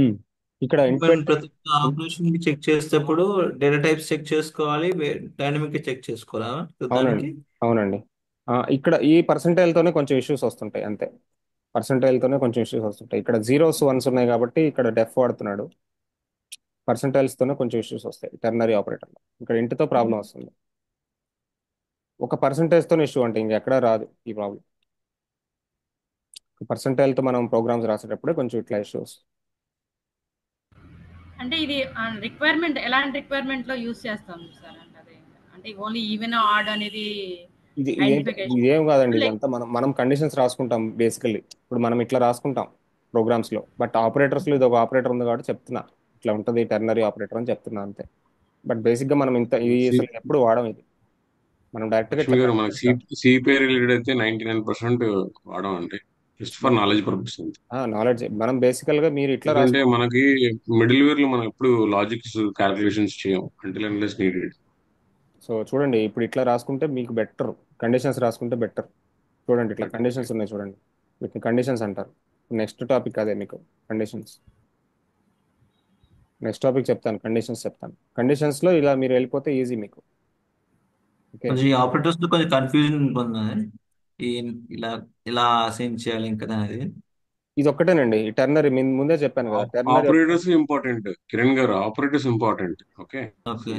ఉమ్. ఇక్కడ మనం ఇంటిపెట్ ప్రతి ఆపరేషన్ కి చెక్ చేసేటప్పుడు డేటా టైప్స్ చెక్ చేసుకోవాలి, డైనమిక్ చెక్ చేసుకోవాలా అవునండి. దానికి? అవునండి. ఇక్కడ ఈ తోనే కొంచెం ఇష్యూస్ వస్తుంటాయి అంతే. తోనే కొంచెం ఇష్యూస్ వస్తుంటాయి. ఇక్కడ జీరోస్ వన్స్ ఉన్నాయి కాబట్టి ఇక్కడ డెఫ్ వాడుతున్నాడు. తోనే కొంచెం ఇష్యూస్ వస్తాయి టెర్నరీ ఆపరేటర్లో. ఇక్కడ ఇంటితో ప్రాబ్లం వస్తుంది. ఒక తోనే ఇష్యూ అంటే ఇంకెక్కడా రాదు ఈ ప్రాబ్లం. తో మనం ప్రోగ్రామ్స్ రాసేటప్పుడే కొంచెం ఇట్లా ఇష్యూస్. అంటే ఇది రిక్వైర్మెంట్ ఎలాంటి రిక్వైర్మెంట్ లో యూస్ చేస్తాం సార్ అంటే అదే అంటే ఓన్లీ ఈవెన్ ఆడ్ అనేది ఐడెంటిఫికేషన్ ఇదేం కాదండి. ఇదంతా మనం మనం కండిషన్స్ రాసుకుంటాం బేసికల్లీ. ఇప్పుడు మనం ఇట్లా రాసుకుంటాం ప్రోగ్రామ్స్ లో. బట్ ఆపరేటర్స్ లో ఇది ఒక ఆపరేటర్ ఉంది కాబట్టి చెప్తున్నా. ఇట్లా ఉంటుంది టెర్నరీ ఆపరేటర్ అని చెప్తున్నా అంతే. బట్ బేసిక్ గా మనం ఇంత ఇది సి అసలు ఎప్పుడు వాడం ఇది. మనం డైరెక్ట్ గా లక్ష్మి ఇట్లా గారు, మనకి కండిషన్స్ రాస్తాం. సిపిఐ రిలేటెడ్ అయితే 99% వాడడం అంటే జస్ట్ ఫర్ నాలెడ్జ్ పర్పస్ అంతే. నాలెడ్జ్ మనం బేసికల్ గా మీరు ఇట్లా ఎందుకంటే రాసుకుంటాం. మనకి మిడిల్ వేర్ లో మనం ఎప్పుడు లాజిక్స్ క్యాలిక్యులేషన్స్ చేయం అంటిల్ అన్లెస్ నీడెడ్. సో చూడండి ఇప్పుడు ఇట్లా రాసుకుంటే మీకు బెటర్. కండిషన్స్ రాసుకుంటే బెటర్. చూడండి ఇట్లా బెటర్. కండిషన్స్ ఉన్నాయి చూడండి. వీటిని కండిషన్స్ అంటారు. నెక్స్ట్ టాపిక్ అదే మీకు కండిషన్స్. నెక్స్ట్ టాపిక్ చెప్తాను, కండిషన్స్ చెప్తాను. కండిషన్స్ లో ఇలా మీరు వెళ్ళిపోతే ఈజీ మీకు. ఓకే. కొంచెం ఈ ఆపరేటర్స్ లో కొంచెం కన్ఫ్యూజన్ ఉంటుంది. ఈ ఇలా ఇలా అసైన్ చేయాలి ఇంకా అనేది. ఇది ఒక్కటేనండి ఈ టెర్నరీ ముందే చెప్పాను కదా టెర్నరీ ఒకటే. ఆపరేటర్స్ ఇంపార్టెంట్ కిరణ్ గారు, operators important. Okay. Okay.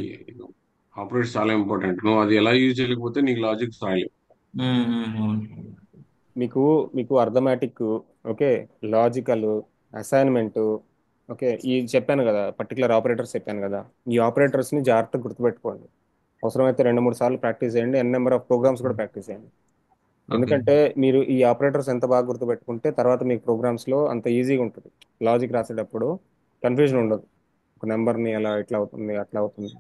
Operators చాలా ఇంపార్టెంట్. నువ్వు అది ఎలా యూజ్ చేయలేకపోతే నీకు లాజిక్స్ రాయలేవు. మీకు మీకు arithmetic, okay, logical, assignment, okay, ఈ చెప్పాను కదా పర్టికులర్ ఆపరేటర్స్ చెప్పాను కదా. ఈ ఆపరేటర్స్ని జాగ్రత్తగా గుర్తుపెట్టుకోండి. అవసరమైతే 2-3 సార్లు ప్రాక్టీస్ చేయండి. నెంబర్ ఆఫ్ ప్రోగ్రామ్స్ కూడా ప్రాక్టీస్ చేయండి. ఓకే. ఎందుకంటే మీరు ఈ ఆపరేటర్స్ ఎంత బాగా గుర్తుపెట్టుకుంటే తర్వాత మీకు ప్రోగ్రామ్స్లో అంత ఈజీగా ఉంటుంది. లాజిక్ రాసేటప్పుడు కన్ఫ్యూజన్ ఉండదు. ఒక నెంబర్ని అలా ఇట్లా అవుతుంది అట్లా అవుతుంది.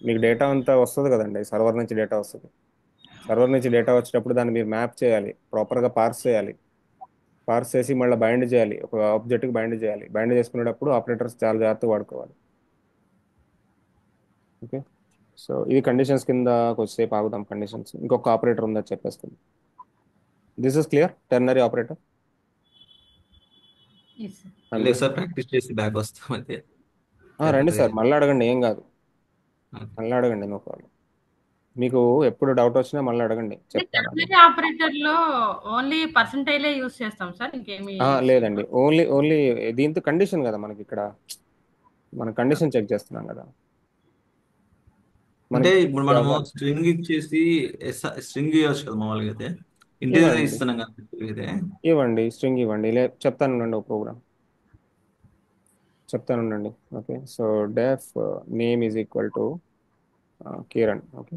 మీకు డేటా అంతా వస్తుంది కదండి, సర్వర్ నుంచి డేటా వస్తుంది. సర్వర్ నుంచి డేటా వచ్చేటప్పుడు దాన్ని మీరు మ్యాప్ చేయాలి, ప్రాపర్గా పార్స్ చేయాలి. పార్స్ చేసి మళ్ళీ బైండ్ చేయాలి, ఒక ఆబ్జెక్ట్కి బైండ్ చేయాలి. బైండ్ చేసుకునేటప్పుడు ఆపరేటర్స్ చాలా జాగ్రత్తగా వాడుకోవాలి. ఓకే. సో ఇది కండిషన్స్ కింద కొద్దిసేపు ఆగుదాం. కండిషన్స్ ఇంకొక ఆపరేటర్ ఉందని చెప్పేస్తుంది. This is clear ternary operator. Yes sir. I'm లేదు జస్ట్. సార్, ప్రాక్టీస్ చేసి బ్యాక్ వస్తాం అయితే. రండి టెర్నరీ. సార్, మళ్ళీ అడగండి, ఏం కాదు. మళ్ళీ అడగండి, నో ప్రాబ్లం. మీకు ఎప్పుడు డౌట్ వచ్చినా మళ్ళీ అడగండి, అంటే చెప్తాను అది. టెర్నరీ ఆపరేటర్ లో ఓన్లీ పర్సంటైలే యూస్ చేస్తాం సార్ ఇంకేమీ యూస్ లేదండి, చేయమా? ఓన్లీ ఓన్లీ దీంతో కండిషన్ కదా మనకి ఇక్కడ. మనం కండిషన్ చెక్ చేస్తున్నాం కదా. అంటే మనకి ఇప్పుడు ఇది మనము అవ్వాలి. స్ట్రింగ్ ఇచ్చేసి స్ట్రింగ్ ఇవ్వచ్చు కదా మామూలుగా అయితే. ఇంటీజర్ ఇవ్వండి, ఇస్తున్నాం కదా అయితే. ఇవ్వండి స్ట్రింగ్ ఇవ్వండి. చెప్తాను ఉండండి, ఒక ప్రోగ్రామ్ చెప్తాను ఉండండి. Okay. So def name is equal to Kiran. Okay.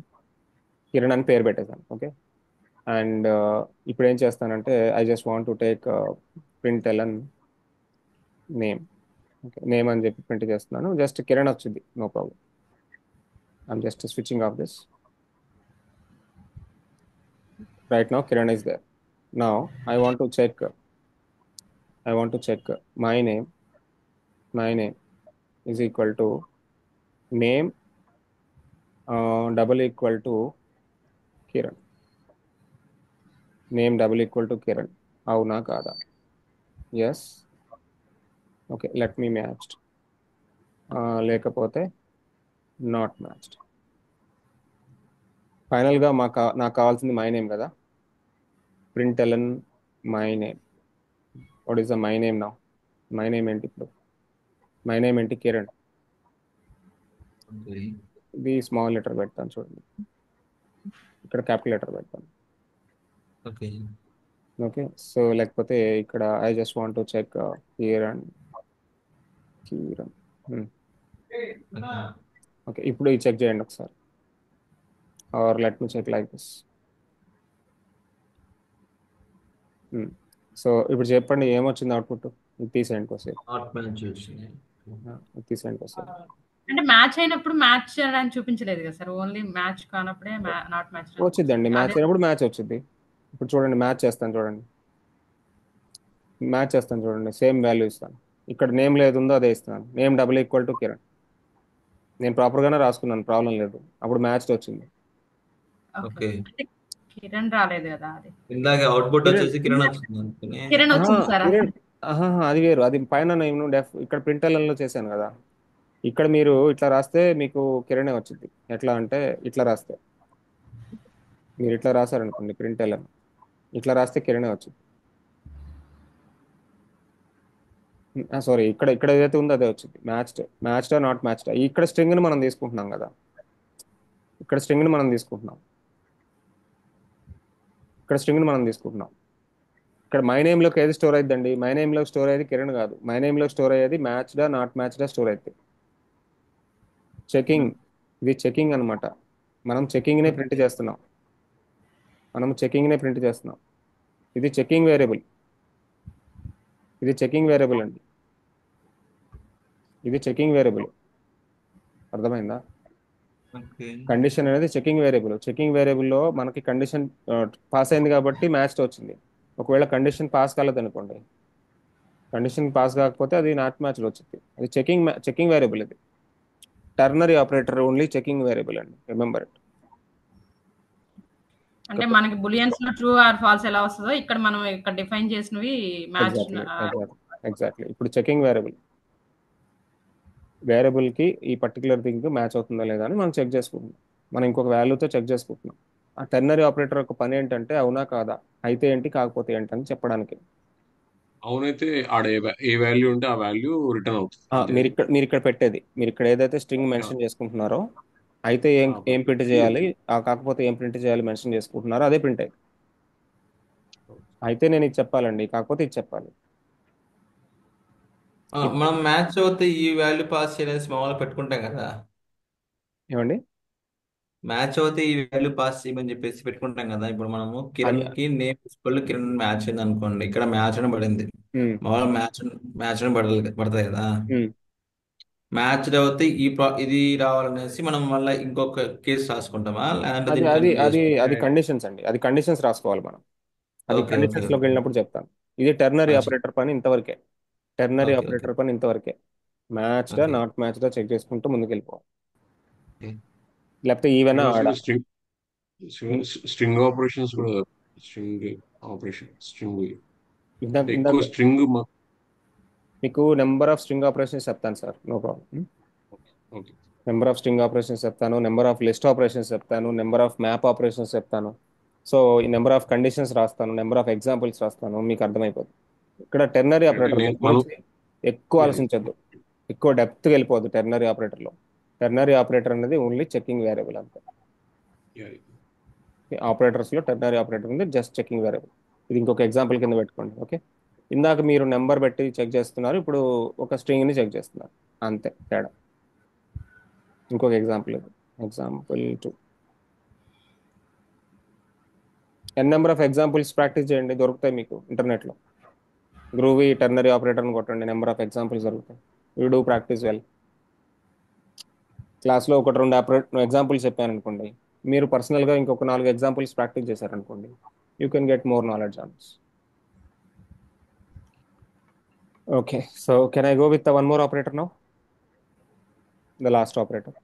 Kiran అని పేరు పెట్టేశాను. ఓకే. అండ్ ఇప్పుడు ఏం చేస్తానంటే I just want to take print L N name. Okay. Name అని చెప్పి ప్రింట్ చేస్తున్నాను. జస్ట్ కిరణ్ వచ్చింది, no problem. I'm just switching off this. Right now Kiran is there. Now I want to check I want to check my name. My name is equal to name double equal to Kiran. Name double equal to Kiran. అవునా కాదా? Yes. Okay, let me matched. లేకపోతే not matched. ఫైనల్గా నాకు కావాల్సింది my name కదా. Print L N my name. What is the my name now? My name ఏంటి ఇప్పుడు? My name ఏంటి? కిరణ్. ఓకే. ఇది స్మాల్ లెటర్ పెడతాను చూడండి, ఇక్కడ క్యాపిటల్ లెటర్ పెడతాను. ఓకే. ఓకే. సో లేకపోతే ఇక్కడ I just want to check Kiran. Kiran. Okay, ఇప్పుడు ఇది చెక్ చేయండి ఒకసారి. Are let me check like this. So ఇప్పుడు చెప్పండి ఏమొచ్చింది అవుట్పుట్. ఇది తీసేయండి కోసేపు. నాట్ మ్యాచ్ వచ్చింది. ఇది తీసేయండి కోసేపు. అంటే మ్యాచ్ అయినప్పుడు మ్యాచ్ చేయడానికి చూపించలేదు కదా సార్ ఓన్లీ మ్యాచ్ కానప్పుడే నాట్ మ్యాచ్ అని వచ్చిందండి, చూపిస్తుంది మ్యాచ్ అదే. అయినప్పుడు మ్యాచ్ వచ్చింది. ఇప్పుడు చూడండి మ్యాచ్ చేస్తాను చూడండి. మ్యాచ్ చేస్తాను చూడండి, సేమ్ వాల్యూ ఇస్తాను. ఇక్కడ నేమ్ లేదు ఉందో అదే ఇస్తున్నాను. Name double equal to Kiran. నేను ప్రాపర్గానే రాసుకున్నాను, ప్రాబ్లం లేదు. అప్పుడు మ్యాచ్ వచ్చింది. Okay okay. అంటే కిరణ్ రాలేదు కదా అది. ఇందాక అవుట్పుట్ కిరణ్. వచ్చేసి కిరణ్ వచ్చింది అనుకుని. కిరణ్ ఆ, వచ్చింది సార్ కిరణ్. ఆహాహా, అది వేరు. అది పైన నేను ఇక్కడ ప్రింట్ లో చేశాను కదా. ఇక్కడ మీరు ఇట్లా రాస్తే మీకు కిరణే వచ్చింది. ఎట్లా అంటే ఇట్లా రాస్తే, మీరు ఇట్లా రాశారనుకోండి ప్రింట్ ఇట్లా రాస్తే కిరణే వచ్చింది. సారీ, ఇక్కడ ఇక్కడ ఏదైతే ఉందో అదే వచ్చింది. మ్యాచ్డా నాట్ మ్యాచ్డా. ఇక్కడ స్ట్రింగ్ ని మనం తీసుకుంటున్నాం కదా. ఇక్కడ స్ట్రింగ్ ని మనం తీసుకుంటున్నాం. ఇక్కడ స్ట్రింగ్ ని మనం తీసుకుంటున్నాం. ఇక్కడ మై నేమ్ లోకి ఏది స్టోర్ అయిద్దండి? మై నేమ్ లో స్టోర్ అయ్యేది కిరణ్ కాదు. మై నేమ్ లో స్టోర్ అయ్యేది మ్యాచ్డా నాట్ మ్యాచ్డా స్టోర్ అయితే చెకింగ్. ఇది చెకింగ్ అన్నమాట. మనం చెకింగ్ నే ప్రింట్ చేస్తున్నాం. మనం చెకింగ్ నే ప్రింట్ చేస్తున్నాం. ఇది చెకింగ్ వేరియబుల్. ఇది చెకింగ్ వేరియబుల్ అండి. ఇది చెకింగ్ వేరియబుల్. అర్థమైందా? ఓకే. కండిషన్ అనేది చెకింగ్ వేరియబుల్. చెకింగ్ వేరియబుల్లో మనకి కండిషన్ పాస్ అయింది కాబట్టి మ్యాచ్ వచ్చింది. ఒకవేళ కండిషన్ పాస్ కాలేదు అనుకోండి, కండిషన్ పాస్ కాకపోతే అది నాట్ మ్యాచ్ వచ్చింది. అది చెకింగ్ వేరియబుల్. ఇది ternary operator only checking variable అండి, రిమెంబర్ ఇట్. అంటే మనకి బులియన్స్ లో ట్రూ ఆర్ ఫాల్స్ ఎలా వస్తుందో ఇక్కడ మనం ఇక్కడ డిఫైన్ చేసినవి మ్యాచ్. ఎగ్జాక్ట్లీ. ఇప్పుడు చెకింగ్ వేరియబుల్ కి ఈ పర్టికులర్ థింగ్ మ్యాచ్ అవుతుందా లేదా అని మనం చెక్ చేసుకుంటున్నాం. మనం ఇంకొక వాల్యూతో చెక్ చేసుకుంటున్నాం. ఆ టెర్నరీ ఆపరేటర్ యొక్క పని ఏంటంటే అవునా కాదా, అయితే ఏంటి కాకపోతే ఏంటి అని చెప్పడానికి. అవునైతే ఆడ ఏ వాల్యూ ఉంటే ఆ వాల్యూ రిటర్న్ అవుతుంది అంతే. మీరు ఇక్కడ పెట్టేది, మీరు ఇక్కడ ఏదైతే స్ట్రింగ్ ఆ, మెన్షన్ చేసుకుంటున్నారో, అయితే ఏం ఆ, ఏం ప్రింట్ చేయాలి, కాకపోతే ఏం ప్రింట్ చేయాలి మెన్షన్ చేసుకుంటున్నారో అదే ప్రింట్ అయ్యింది. అయితే నేను ఇది చెప్పాలండి, కాకపోతే ఇది చెప్పాలి. మనం మ్యాచ్ అవుతే ఈ వాల్యూ పాస్ చేయాలని మామూలుగా పెట్టుకుంటాం కదా. ఏమండి? మ్యాచ్ అవుతే ఈ వాల్యూ పాస్ చేయమని చెప్పేసి పెట్టుకుంటాం కదా. ఇప్పుడు మనము అది కిరణ్ కి నేమ్ స్కూల్ కిరణ్ మ్యాచ్ అయింది అనుకోండి, ఇక్కడ మ్యాచ్ అని పడింది. ఉమ్, మామూలుగా మ్యాచ్ అని పడుతుంది కదా. ఉమ్. మ్యాచ్ అవుతే ఇది రావాలనేసి మనం మళ్ళీ ఇంకొక కేసు రాసుకుంటామా, లేదంటే అది దీన్ని అది కన్సిడర్ అది చేసుకుంటాం? అది కండిషన్స్ అండి. అది కండిషన్స్ రాసుకోవాలి మనం. అది ఓకే, ఓకే, కండిషన్స్ లోకి ఓకే. వెళ్ళినప్పుడు చెప్తాను. ఇది టెర్నరీ అచ్చా. ఆపరేటర్ పని ఇంతవరకే. టెర్నరీ ఓకే, ఓకే, ఆపరేటర్ పని ఇంతవరకే. మ్యాచ్డా ఓకే, నాట్ మ్యాచ్డా చెక్ చేసుకుంటూ ముందుకు వెళ్ళిపోవాలి. ఓకే. లేకపోతే ఈవెనా నేను ఆడా. అసలు స్ట్రింగ్ ఆపరేషన్స్ కూడా, స్ట్రింగ్ స్ట్రింగ్ ఇందాక ఎక్కువ ఇందాక స్ట్రింగ్. మీకు నెంబర్ ఆఫ్ స్ట్రింగ్ ఆపరేషన్స్ చెప్తాను sir, no problem. Okay. Number of string operations చెప్తాను, నెంబర్ ఆఫ్ లిస్ట్ ఆపరేషన్స్ చెప్తాను, నెంబర్ ఆఫ్ మ్యాప్ ఆపరేషన్స్ చెప్తాను. సో ఈ నెంబర్ ఆఫ్ కండిషన్స్ రాస్తాను, నెంబర్ ఆఫ్ ఎగ్జాంపుల్స్ రాస్తాను, మీకు అర్థమైపోతుంది. ఇక్కడ టెర్నరీ అంటే ఆపరేటర్ నేను మనం గురించి ఎక్కువ ఆలోచించొద్దు, ఎక్కువ డెప్త్కి వెళ్ళిపోద్దు టెర్నరీ ఆపరేటర్లో. టెర్నరీ ఆపరేటర్ అనేది ఓన్లీ చెకింగ్ వేరియబుల్ అంతే. ఆపరేటర్స్లో టెర్నరీ ఆపరేటర్ ఉంది జస్ట్ చెకింగ్ వేరియబుల్. ఇది ఇంకొక ఎగ్జాంపుల్ కింద పెట్టుకోండి. ఓకే, ఇందాక మీరు నెంబర్ పెట్టి చెక్ చేస్తున్నారు, ఇప్పుడు ఒక స్ట్రింగ్ని చెక్ చేస్తున్నారు, అంతే తేడా. ఇంకొక ఎగ్జాంపుల్ ఇది, example 2. Number of examples practice చేయండి, దొరుకుతాయి మీకు ఇంటర్నెట్లో. గ్రూవీ టెర్నరీ ఆపరేటర్ని కొట్టండి, నెంబర్ ఆఫ్ ఎగ్జాంపుల్స్ దొరుకుతాయి. You do practice well. క్లాస్లో ఒకటి రెండు ఎగ్జాంపుల్స్ చెప్పాను అనుకోండి, మీరు పర్సనల్గా ఇంకొక 4 ఎగ్జాంపుల్స్ ప్రాక్టీస్ చేశారనుకోండి, you can get more knowledge on this. Okay, so can I go with one more operator now, the last operator,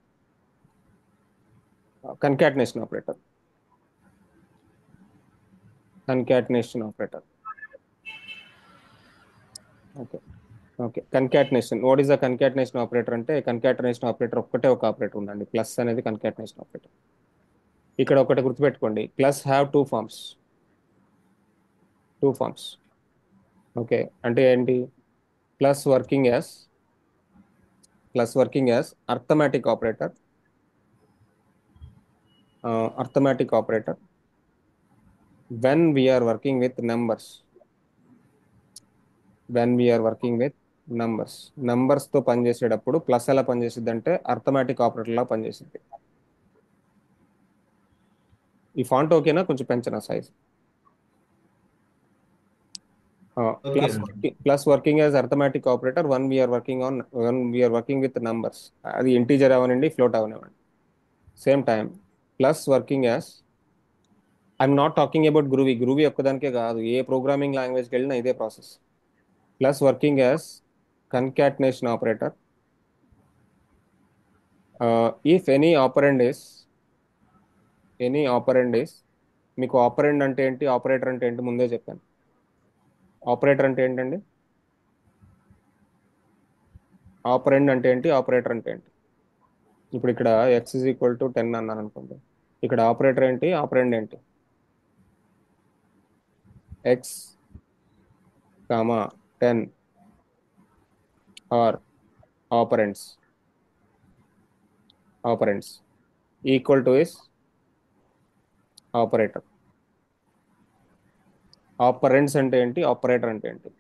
concatenation operator. Concatenation operator. Okay, okay. Concatenation, what is the concatenation operator అంటే, concatenation operator ఒక్కటే ఒక operator ఉందండి, plus అనేది concatenation operator. ఇక్కడ ఒకటి గుర్తుపెట్టుకోండి, plus have two forms. Okay, అంటే ఏంటి? Plus working as arithmetic operator, when we are working with numbers. Numbers తో పనిచేసేటప్పుడు ప్లస్ ఎలా పనిచేసిద్ది అంటే అర్థమెటిక్ ఆపరేటర్ లా పనిచేసిద్ది. ఈ ఫాంట్ ఓకేనా? కొంచెం పెంచనా సైజ్? ఓకే ప్లస్ అండి. Plus working as arithmetic operator when we are working with numbers. అది ఇంటీజర్ అవనండి, ఫ్లోట్ అవనివ్వండి, same time. Plus working as, I'm not talking about Groovy ఒక్కదానికే కాదు, ఏ ప్రోగ్రామింగ్ లాంగ్వేజ్కి వెళ్ళినా ఇదే process. Plus working as concatenation operator if any operand is. మీకు ఆపరెండ్ అంటే ఏంటి, ఆపరేటర్ అంటే ఏంటి ముందే చెప్పాను. ఆపరేటర్ అంటే ఏంటండి? ఆపరెండ్ అంటే ఏంటి, ఆపరేటర్ అంటే ఏంటి? ఇప్పుడు ఇక్కడ ఎక్స్ ఇజ్ ఈక్వల్ టు 10 అన్నాను అనుకోండి, ఇక్కడ ఆపరేటర్ ఏంటి, ఆపరెండ్ ఏంటి? X comma 10 are operands equal to is operator. Operands అంటే ఏంటి, ఆపరేటర్ అంటే ఏంటి?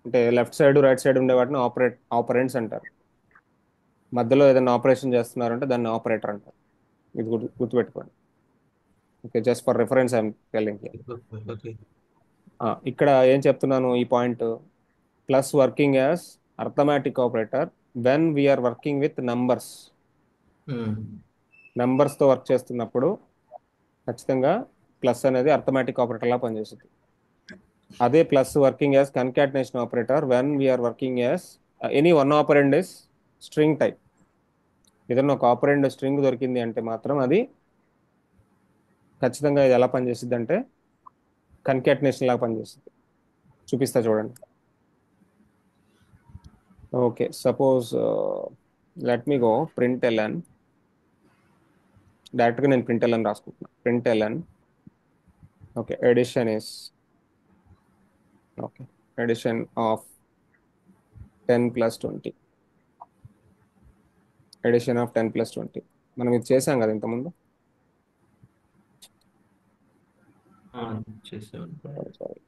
అంటే లెఫ్ట్ సైడ్ రైట్ సైడ్ ఉండే వాటిని ఆపరెంట్స్ అంటారు. మధ్యలో ఏదైనా ఆపరేషన్ చేస్తున్నారంటే దాన్ని ఆపరేటర్ అంటారు. ఇది గుర్తుపెట్టుకోండి. Okay, just for reference I'm telling here. Okay. ఇక్కడ ఏం చెప్తున్నాను ఈ point, plus working as arithmetic operator when we are working with numbers. తో వర్క్ చేస్తున్నప్పుడు ఖచ్చితంగా ప్లస్ అనేది అర్థమాటిక్ ఆపరేటర్ లా పనిచేస్తుంది. అదే plus working as concatenation operator when we are working as any one operand is string type. ఏదైనా ఒక ఆపరెండ్ స్ట్రింగ్ దొరికింది అంటే మాత్రం అది ఖచ్చితంగా ఇది ఎలా పనిచేస్తుంది అంటే కన్కాటినేషన్ లాగా పనిచేస్తుంది. చూపిస్తా చూడండి. Okay, suppose let me go println. డైరెక్ట్గా నేను println రాసుకుంటున్నా. println okay, addition of 10 + 20. Addition of 10 + 20 మనం ఇది చేసాం కదా ఇంతకుముందు. చేసాను. సారీ,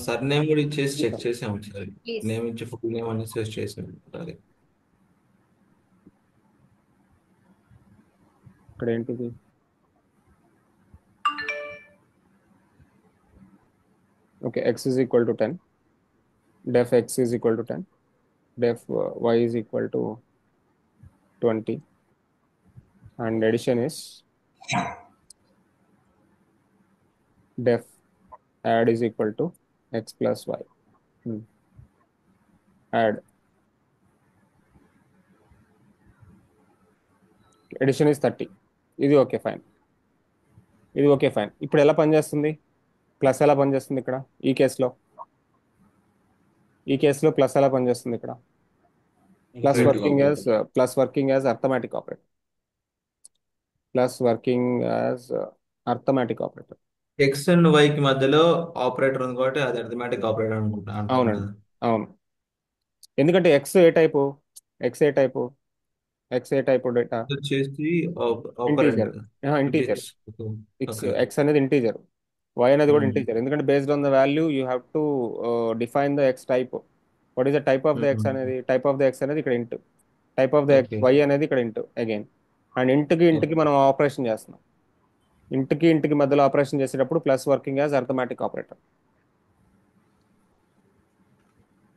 సార్ నేమ్ కూడా ఇచ్చేసి చెక్ చేసాము ఒకసారి. Please. నేమ్ ఇచ్చి ఫుల్ నేమ్ అని సెర్చ్ చేసాము. అదే ఇక్కడ ఏంటిది, okay, x is equal to 10, def x is equal to 10, def y is equal to 20, and addition is def add is equal to x plus y. Add addition is 30. ఇది okay fine, ఇది okay fine. ఇప్పుడు ఎలా పనిచేస్తుంది, plus ఎలా పనిచేస్తుంది ఇక్కడ ఈ కేసులో ప్లస్ ఎలా పనిచేస్తుంది ఇక్కడ? Plus working as arithmetic operator. X and Y కి మధ్యలో ఆపరేటర్ ఉంది కాబట్టి అది అర్థమెటిక్ ఆపరేటర్ అనుకుంటా. అవునండి, అవును. ఎందుకంటే ఎక్స్ ఏ టైపు డేటా వచ్చేసి ఇంటీజర్. ఎక్స్ అనేది ఇంటీజర్, వై అనేది కూడా ఇంటీజర్. ఎందుకంటే based on the value you have to define the X type. What is the type of the X అనేది, ఇక్కడ ఇంట్, టైప్ ఆఫ్ ద వై అనేది ఇక్కడ ఇంట్ అగైన్. అండ్ ఇంట్కి మనం ఆపరేషన్ చేస్తున్నాం. ఇంట్కి మధ్యలో ఆపరేషన్ చేసేటప్పుడు plus working as arithmetic operator.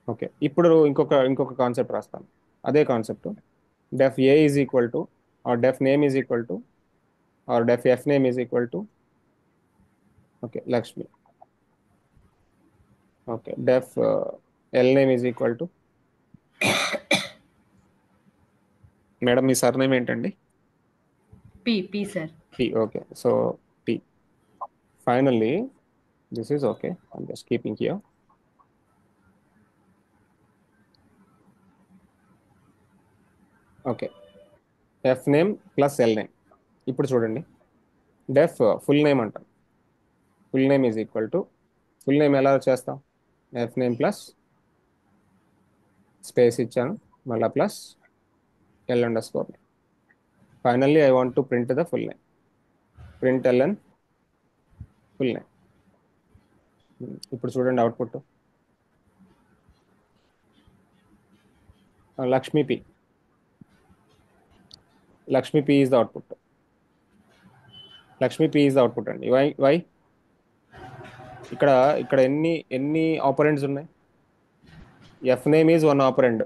Okay, ఇప్పుడు ఇంకొక కాన్సెప్ట్ రాస్తాను. అదే concept, def a is equal to or def name is equal to or def f name is equal to okay Lakshmi. Okay, def l name is equal to madam మీ surname ఏంటండి? P sir. P. Okay, so P. Finally, this is okay. I'm just keeping here. Okay, F name plus L name. ఇప్పుడు చూడండి, def full name అంటాం. Full name is equal to, full name ఎలా చేస్తాం, F name plus space ఇచ్చాను, మళ్ళీ plus L underscore name. Finally I want to print the full name. Print L N full name. ఇప్పుడు చూడండి output, Lakshmi P. Lakshmi P is the output. అండి. Why ఇక్కడ ఎన్ని operands ఉన్నాయి? F name is one operand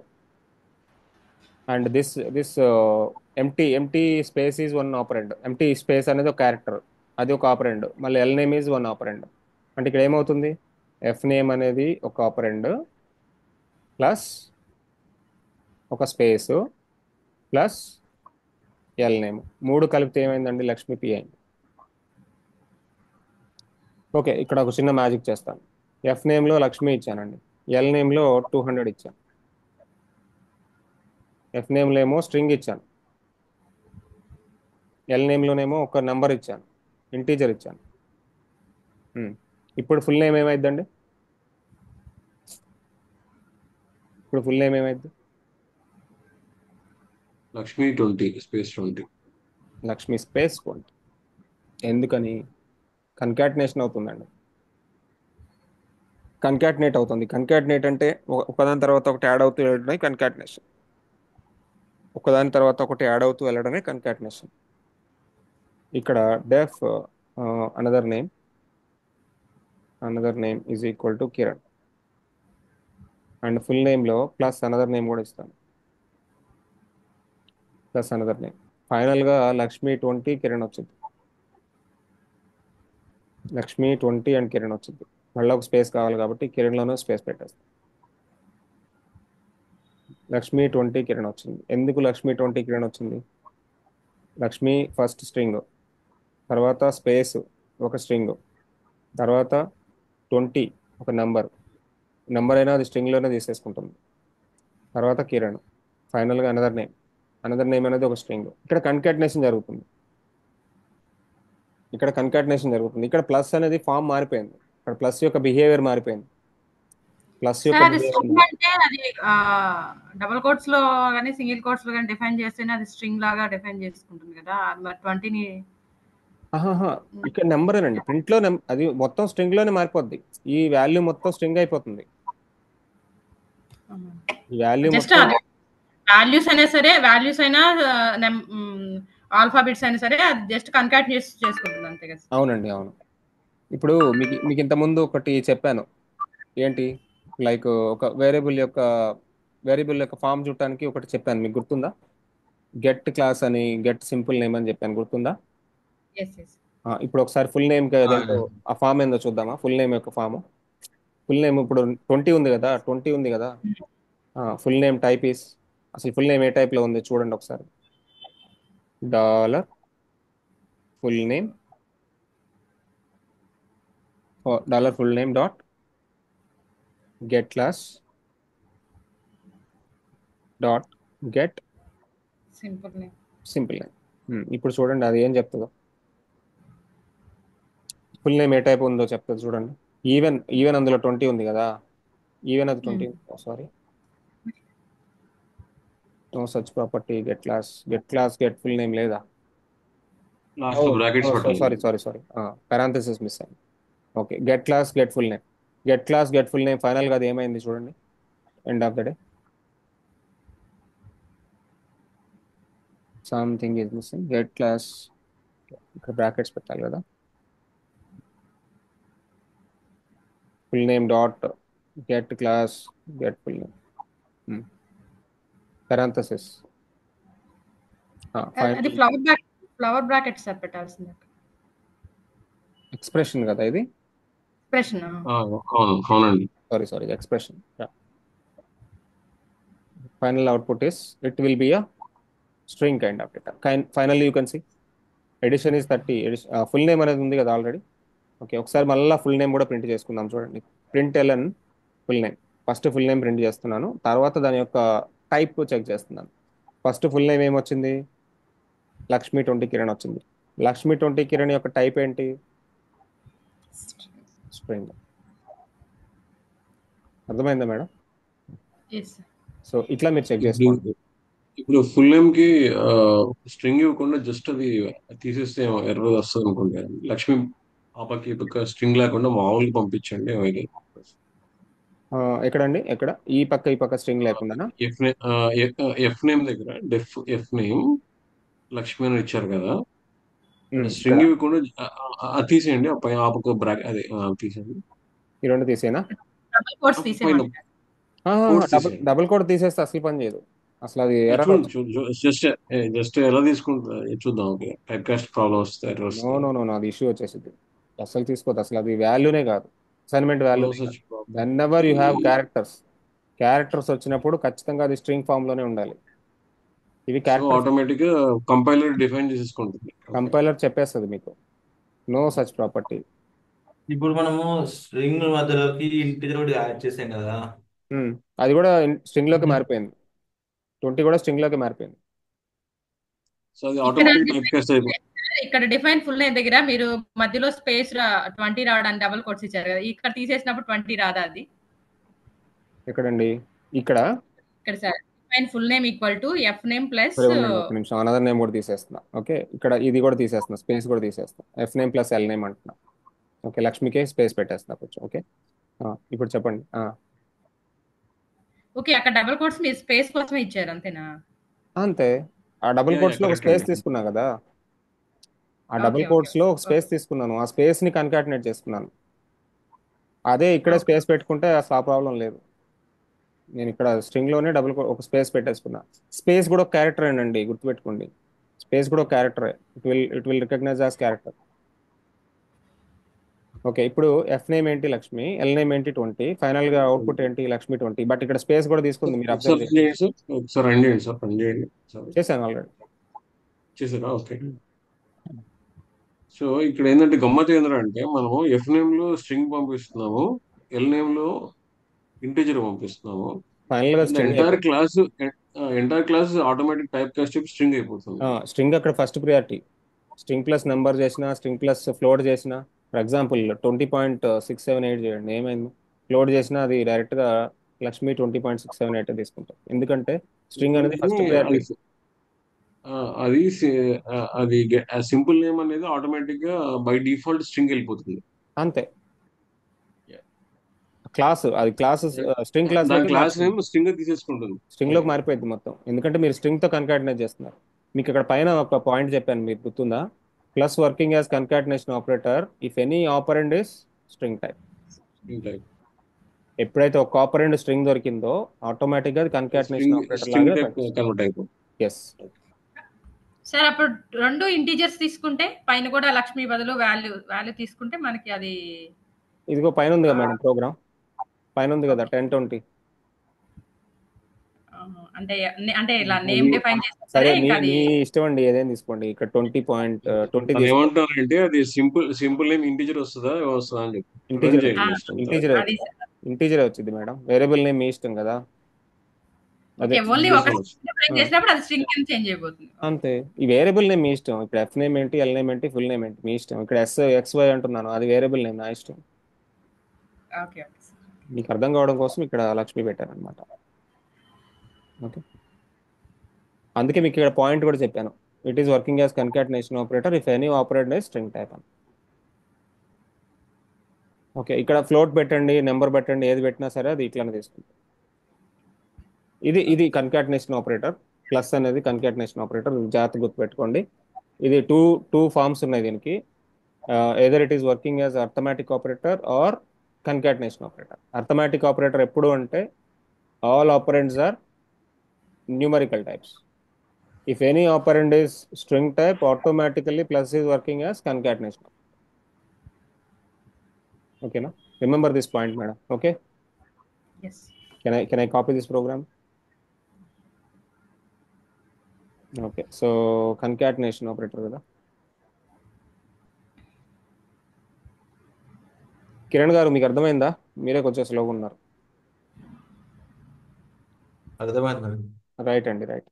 and this empty space is one ఆపరెండ్. Empty space అనేది ఒక character, అది ఒక ఆపరెండ్. మళ్ళీ ఎల్ నేమ్ ఈజ్ వన్ ఆపరెండ్. అంటే ఇక్కడ ఏమవుతుంది, ఎఫ్ నేమ్ అనేది ఒక ఆపరెండ్ ప్లస్ ఒక స్పేస్ ప్లస్ ఎల్ నేమ్, మూడు కలిపితే ఏమైందండి, లక్ష్మీ పి అయింది. ఓకే, ఇక్కడ ఒక చిన్న మ్యాజిక్ చేస్తాను. ఎఫ్ నేమ్లో లక్ష్మి ఇచ్చానండి, ఎల్ నేమ్లో 200 ఇచ్చాను, ఎఫ్ నేమ్లో ఏమో స్ట్రింగ్ ఇచ్చాను, ఎల్ నేమ్లోనేమో ఒక నెంబర్ ఇచ్చాను, ఇంటీజర్ ఇచ్చాను. ఉమ్. ఇప్పుడు ఫుల్ నేమ్ ఏమైందండి? ఇప్పుడు ఫుల్ నేమ్ ఏమైంది? లక్ష్మి 20 స్పేస్ 20. లక్ష్మి స్పేస్ 20. ఎందుకని? కన్కాటినేషన్ అవుతుందండి. కన్కాటినేట్ అవుతుంది. కన్కాటినేట్ అంటే ఒకదాని తర్వాత ఒకటి యాడ్ అవుతూ వెళ్ళడమే కన్కాటినేషన్. ఒకదాని తర్వాత ఒకటి యాడ్ అవుతూ వెళ్ళడమే కన్కాటినేషన్. ఇక్కడ def another name is equal to Kiran, and full నేమ్లో ప్లస్ అనదర్ నేమ్ కూడా ఇస్తాను, ప్లస్ అనదర్ నేమ్. ఫైనల్గా లక్ష్మి 20 కిరణ్ వచ్చింది. లక్ష్మి 20 అండ్ కిరణ్ వచ్చింది. మళ్ళీ ఒక స్పేస్ కావాలి కాబట్టి కిరణ్లోనూ స్పేస్ పెట్టేస్తాం. లక్ష్మి 20 కిరణ్ వచ్చింది. ఎందుకు లక్ష్మి 20 కిరణ్ వచ్చింది? లక్ష్మి ఫస్ట్ స్ట్రింగ్, తర్వాత స్పేస్ ఒక స్ట్రింగ్, తర్వాత 20 ఒక నెంబర్ అయినా అది స్ట్రింగ్లోనే తీసేసుకుంటుంది, తర్వాత కిరణ్, ఫైనల్గా అనదర్ నేమ్ అనేది ఒక స్ట్రింగ్. ఇక్కడ కన్కాటినేషన్ జరుగుతుంది. ఇక్కడ ప్లస్ అనేది ఫామ్ మారిపోయింది. ఇక్కడ ప్లస్ యొక్క బిహేవియర్ మారిపోయింది. ప్లస్ యొక్క సార్ అది బిహేవియర్ స్ట్రింగ్ అంటే అది డబుల్ కోట్స్ లో కానీ సింగిల్ కోట్స్ లో కానీ డిఫైన్ చేస్తేనే అది స్ట్రింగ్ లాగా డిఫైన్ చేసుకుంటుంది కదా. మరి 20ని ఇక్కడ నెంబరేనండి, ప్రింట్ లో అది మొత్తం స్ట్రింగ్ లోనే మారిపోద్ది. ఈ వాల్యూ మొత్తం స్ట్రింగ్ అయిపోతుంది. ఈ వాల్యూ జస్ట్ మొత్తం అది వాల్యూస్ అయినా సరే, వాల్యూస్ అయినా ఆల్ఫాబెట్స్ అయినా సరే అది జస్ట్ కన్కాట్ చేసుకుంటుంది అంతే కదా. అవునండి, అవును. ఇప్పుడు మీకు ఇంత ముందు ఒకటి చెప్పాను, ఏంటి, లైక్ ఒక వేరియబుల్ యొక్క ఫామ్ చూడటానికి ఒకటి చెప్పాను, మీకు గుర్తుందా? గెట్ క్లాస్ అని, గెట్ సింపుల్ నేమ్ అని చెప్పాను, గుర్తుందా? Yes yes. ఇప్పుడు ఒకసారి ఫుల్ నేమ్ ఏదంటో ఆ ఫామ్ ఏందో చూద్దామా? ఫుల్ నేమ్ యొక్క ఫామ్. ఫుల్ నేమ్ ఇప్పుడు 20 ఉంది కదా. ఫుల్ నేమ్ టైప్ ఈస్, అసలు ఫుల్ నేమ్ ఏ టైప్ లో ఉంది చూడండి ఒకసారి. Dollar full name dot get class dot get simple name. ఇప్పుడు చూడండి అది ఏం చెప్తుందో. ఫుల్ నేమ్ ఏ టైప్ ఉందో చెప్తుంది చూడండి. ఈవెన్ అందులో 20 ఉంది కదా. ఈవెన్ అది 20, sorry, no such property. Get full name లేదా? Last brackets sorry, parenthesis miss అయింది. Okay, get full name final గా అది ఏమైంది చూడండి. End of the day something is missing. Get class, ఇక్కడ బ్రాకెట్స్ పెట్టాలి కదా. Full name dot get class get full name parenthesis. అది ఫ్లవర్ బ్రాకెట్ సార్ పెట్టాల్సింది. ఎక్స్ప్రెషన్ కదా ఇది. ఎక్స్ప్రెషన్. అవునండి. Sorry, expression. Final output is, it will be a string kind of data. Finally you can see addition is 30. Full name అనేది ఉంది కదా already. Okay, ఒకసారి మళ్ళీ ఫుల్ నేమ్ కూడా ప్రింట్ చేసుకుందాం చూడండి. Print ln full name. First full name print చేస్తున్నాను, తర్వాత దాని యొక్క టైప్ చెక్ చేస్తున్నాను. ఫస్ట్ ఫుల్ నేమ్ ఏమొచ్చింది? లక్ష్మి 20 కిరణ్ వచ్చింది. లక్ష్మి 20 కిరణ్ యొక్క టైప్ ఏంటి? స్ట్రింగ్. అర్థమైందా మేడం? సో ఇట్లా మీరు చెక్ చేసుకోండి. ఇప్పుడు ఫుల్ నేమ్ కి స్ట్రింగ్ ఇవ్వకుండా జస్ట్ అది తీసేస్తే ఎర్రర్ వస్తుంది అనుకుంటే, లక్ష్మి పాపకి పక్క స్ట్రింగ్ లేకుండా మామూలుగా పంపించండి. ఎక్కడండి? ఎక్కడ? ఈ పక్క స్ట్రింగ్ లేకుండా ఎఫ్ నేమ్ దగ్గర ఎఫ్ నేమ్ లక్ష్మి అని ఇచ్చారు కదా, స్ట్రింగ్ ఇవ్వకుండా అది తీసేయండి. ఆ పక్క బ్రాకెట్ అదే తీసేయండి. ఈ రెండు తీసేనా? డబుల్ కోడ్ తీసేస్తే అసలు పని చేయదు. అసలు అది జస్ట్ ఎలా తీసుకుంటా చూద్దాం. ఓకే, టైప్ కాస్ట్ ప్రాబ్లం వస్తే నో అది ఇష్యూ వచ్చేసింది. అసలు తీసుకోదు, అసలు అది వాల్యూనే కాదు, assignment value. When ever you have characters వచ్చినప్పుడు ఖచ్చితంగా అది స్ట్రింగ్ ఫామ్ లోనే ఉండాలి. ఇవి ఆటోమేటిక్ గా కంపైలర్ డిఫైన్ చేసుకుంటుంది. కంపైలర్ చెప్పేస్తుంది మీకు నో సచ్ ప్రాపర్టీ. ఇప్పుడు మనము స్ట్రింగ్ మధ్యలోకి ఇంటిజర్ కూడా యాడ్ చేసాం కదా. ఉమ్, అది కూడా స్ట్రింగ్ లోకి అది మారిపోయింది. 20 కూడా స్ట్రింగ్ లోకి మారిపోయింది. సో అది ఇక్కడ ఆటోమేటిక్ టైప్ కాస్ట్ అయిపోతుంది. ఇక్కడ డిఫైన్ ఫుల్ నేమ్ దగ్గర మీరు మధ్యలో స్పేస్ 20 రావడానికి డబుల్ కోట్స్ ఇచ్చారు కదా, ఇక్కడ తీసేసినప్పుడు 20 రాదా అది? ఎక్కడండి? ఇక్కడ ఇక్కడ sir define full name equal to F name plus. సరే ఉండండి ఒక నిమిషం, అనదర్ నేమ్ కూడా తీసేస్తున్నా. ఓకే, ఇక్కడ ఇది కూడా తీసేస్తున్నా, స్పేస్ కూడా తీసేస్తున్నా, F name plus L name అంటున్నా. ఓకే, లక్ష్మికే స్పేస్ పెట్టేస్తున్నా కొంచెం. ఓకే, ఇప్పుడు చెప్పండి. ఓకే, అక్కడ డబుల్ కోట్స్ మీరు స్పేస్ కోసమే ఇచ్చారు అంతేనా? అంతే, ఆ డబుల్ కోట్స్ లో ఒక కరెక్ట్ స్పేస్ అండి. తీసుకున్నా కదా, ఆ ఓకే డబుల్ ఓకే కోట్స్ లో ఒక ఓకే స్పేస్ తీసుకున్నాను, ఆ స్పేస్ ని కన్కాటినేట్ చేసుకున్నాను. అదే ఇక్కడే ఓకే. స్పేస్ పెట్టుకుంటే అసలు ఆ ప్రాబ్లం లేదు. నేను ఇక్కడ స్ట్రింగ్ లోనే ఒక స్పేస్ పెట్టేసుకున్నా. స్పేస్ కూడా ఒక క్యారెక్టర్ అండి, గుర్తుపెట్టుకోండి. స్పేస్ కూడా ఒక character, it will recognise as character. Okay, ఇప్పుడు ఎఫ్ నేమ్ ఏంటి లక్ష్మి, ఎల్ నేమ్ ఏంటి 20, ఫైనల్ గా అవుట్పుట్ ఏంటి లక్ష్మి 20. బట్ ఇక్కడ స్పేస్ కూడా తీసుకుంది, మీరు అబ్జర్వ్ ఒకసారి చేయండి. చేయండి సార్, ఒకసారి రన్ చేయండి సార్, రన్ చేయండి సార్. చేశాను ఆల్రెడీ. చేసారా? ఓకే. సో ఇక్కడ ఏంటంటే గమ్మత్ ఏంటంటే మనము ఎఫ్ నేమ్ లో స్ట్రింగ్ పంపిస్తున్నాము, ఎల్ నేమ్ లో ఇంటీజర్ పంపిస్తున్నాము. ఫైనల్ గా స్ట్రింగ్ ఎంటైర్ అయిపోతుంది. Class entire class automatic type cast string అయిపోతుంది. స్ట్రింగ్ అక్కడ first priority. String plus number చేసిన, స్ట్రింగ్ ప్లస్ ఫ్లోట్ చేసిన, ఫర్ ఎగ్జాంపుల్ 20.678 చేయండి, ఏమైంది? ఫ్లోట్ చేసినా అది డైరెక్ట్ గా లక్ష్మి 20.678 తీసుకుంటాం, ఎందుకంటే స్ట్రింగ్ అనేది కానీ ఫస్ట్ ప్రియారిటీ. అది అది అది సింపుల్ నేమ్ అనేది ఆటోమేటిక్ గా బై డిఫాల్ట్ స్ట్రింగ్ వెళ్ళిపోతుంది. అంతే, క్లాస్ అది క్లాస్ స్ట్రింగ్ క్లాస్ దాని లోకి క్లాస్ మార్చుకుంటాం, నేమ్ స్ట్రింగ్ తీసేసుకుంటుంది. స్ట్రింగ్ లోకి మారిపోయింది మొత్తం, ఎందుకంటే మీరు స్ట్రింగ్ తో కన్కాటినేట్ చేస్తున్నారు. మీకు ఇక్కడ పైన ఒక పాయింట్ చెప్పాను, మీకు గుర్తుందా? Plus working as concatenation operator if any operand is string type. ఎప్పుడైతే ఒక ఆపరెండ్ స్ట్రింగ్ దొరికిందో ఆటోమేటిక్ గా అది కన్కాటినేషన్ స్ట్రింగ్ ఆపరేటర్ స్ట్రింగ్ లాగా టైప్ పనిచేస్తుంది. కన్వర్ట్ అయిపోతుంది. ఎస్. సార్ అప్పుడు రెండు ఇంటీజర్స్ తీసుకుంటే పైన కూడా లక్ష్మి బదులు వాల్యూ తీసుకుంటే మనకి అది ఇదిగో పైన ఉంది కదా మేడం, ప్రోగ్రామ్ పైన ఉంది కదా, 1020. అంటే అంటే ఇలా అది నేమ్ డిఫైన్ చేస్తే సరే, సరే మీ ఇంకా అది. మీ ఇష్టం అండి, ఏదైనా తీసుకోండి. ఇక్కడ 20.20 తను తీసుకోండి. ఏమంటారంటే అది సింపుల్ నేమ్ ఇంటీజర్ వస్తుందా అని చెప్పి రన్ ఇంటీజర్, చేయండి ఇష్టం. ఇంటీజరే అది వచ్చింది, ఇంటీజరే వచ్చింది మేడం. వేరియబుల్ నేమ్ మీ ఇష్టం కదా. అదే ఓకే, ఓన్లీ ఒక చేసాం. డిఫైన్ చేసినప్పుడు అది స్ట్రింగ్ కింద చేంజ్ అయిపోతుంది. అంతే, ఈ వేరియబుల్ నేమ్ మీ ఇష్టం. ఇప్పుడు ఎఫ్ నేమ్ ఏంటి, ఎల్ నేమ్ ఏంటి, ఫుల్ నేమ్ ఏంటి, మీ ఇష్టం. ఇక్కడ XY అంటున్నాను, అది వేరియబుల్ నేమ్, నా ఇష్టం. Okay okay sir. మీకు అర్థం కావడం కోసం ఇక్కడ లక్ష్మి పెట్టాను అనమాట. ఓకే, అందుకే మీకు ఇక్కడ పాయింట్ కూడా చెప్పాను, it is working as concatenation operator if any operator is string type అని. ఓకే, ఇక్కడ ఫ్లోట్ పెట్టండి, నెంబర్ పెట్టండి, ఏది పెట్టినా సరే అది ఇట్లానే తీసుకుంటాం. ఇది కన్కాటినేషన్ ఆపరేటర్. ప్లస్ అనేది కన్కాటినేషన్ ఆపరేటర్, జాగ్రత్త గుర్తుపెట్టుకోండి. ఇది టూ ఫార్మ్స్ ఉన్నాయి దీనికి. Either it is working as arithmetic operator or concatenation operator. Arithmetic operator ఎప్పుడు అంటే all operands are numerical types. If any operand is string type, automatically plus is working as concatenation. ఓకేనా? Remember this point madam. Okay, yes. can I copy this program? Okay, so concatenation operator కదా. కిరణ్ గారు మీకు అర్థమైందా? మీరే కొంచెం స్లోగా ఉన్నారు. అర్థమైందండి. రైట్ అండి, రైట్.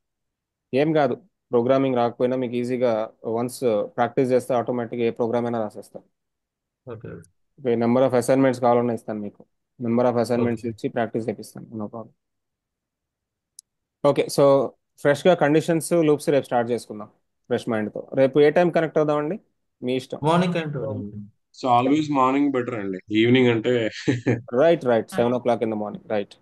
ఏం కాదు, ప్రోగ్రామింగ్ రాకపోయినా మీకు ఈజీగా వన్స్ ప్రాక్టీస్ చేస్తే ఆటోమేటిక్గా ఏ ప్రోగ్రామ్ అయినా రాసేస్తారు. ఓకే నెంబర్ ఆఫ్ అసైన్మెంట్స్ కావాలన్నా ఇస్తాను మీకు, నెంబర్ ఆఫ్ అసైన్మెంట్స్ ఓకే ఇచ్చి ప్రాక్టీస్ చేపిస్తాను, నో ప్రాబ్లం. ఓకే, సో ఫ్రెష్గా కండిషన్స్ లూప్స్ రేపు స్టార్ట్ చేసుకుందాం ఫ్రెష్ మైండ్తో. రేపు ఏ టైం కనెక్ట్ అవుదామండి, మీ ఇష్టం. మార్నింగ్ అంటే సో ఆల్వేస్ మార్నింగ్ బెటర్ అండి, ఈవినింగ్ అంటే right, 7 o'clock in the morning, right.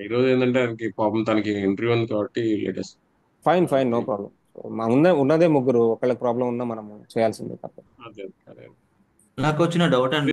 ఈరోజు ఏంటంటే ఆయనకి పాపం తనకి ఇంటర్వ్యూ ఉంది కాబట్టి లేటెస్ట్. Fine, no problem. ఉన్నదే ముగ్గురు, ఒకళ్ళకి ప్రాబ్లం ఉన్నా మనం చేయాల్సిందే తప్ప. అదే అదే. నాకు వచ్చిన డౌట్ అండి.